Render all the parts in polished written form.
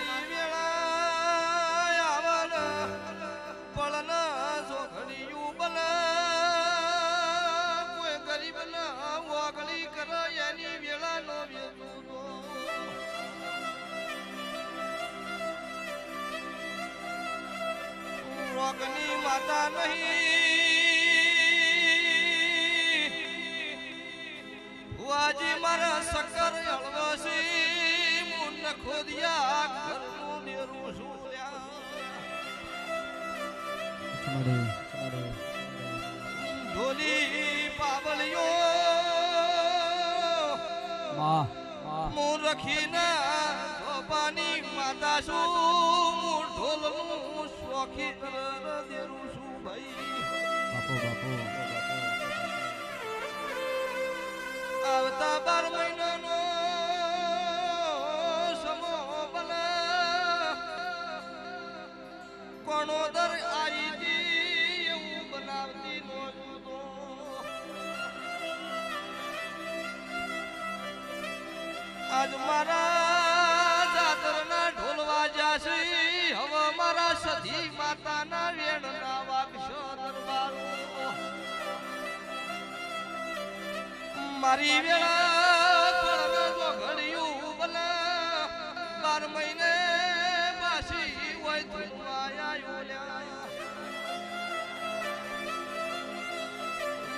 મારી વેળા આવન પળન જોખડિયું બન કોઈ ગરીબ ના વાગળી કરે એની વેળા નો વેચું રોગની માતા નહીં વાજી મારા સકર હળવસી મુન ખોદિયા ઘરનું ડેરું સુલ્યા ઢોલી પાવલિયો મું રખીના સોપાની માતા છું મું ઢોલનું શોખી દેરું છું ભાઈ બાપુ આવતા 12 મહિનાનો સમો બના કોણો દર આવી જી એવું બનાવતી નો જુદો આજ મારા જાતરના ઢોલ વાજ્યા છે હવે મારા સધી માતાના વેણના વાગશો દરબારો મારી વેળા પડનો ઘડિયું બના 12 મહિને પાછી હોય ધુમાયા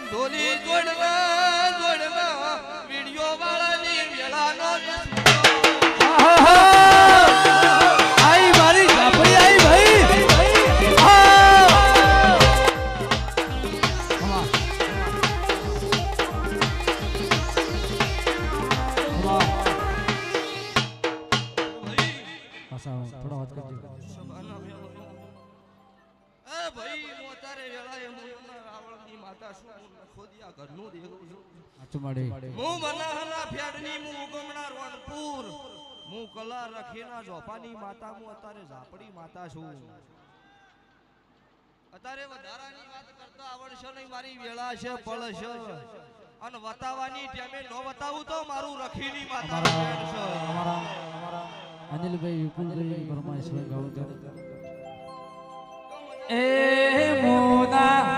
ઢોલી જોડના વિડિયો વાળાની વેળાનો આઈ મારી ઝાપડી આઈ ભાઈ થોડો વાત કરજો ભાઈ મોતારે વેળાએ મુના રાવણની માતા શું ખોદિયા ઘરનું દેવું છું આચુમાડી હું મનાહના ફેડની હું ઉગમણા રોણપુર હું કલા રખીના જોપાની માતા હું અત્યારે ઝાપડી માતા છું અત્યારે વધારાની વાત કરતા આવડશે નહીં મારી વેળા છે પળ છે અને વતાવાની ટાઈમે નો વતાવું તો મારું રખીની માતા છે અમારા અનિલભાઈ વિપુલભાઈ પરમાશ્વર ગાવ એ મોના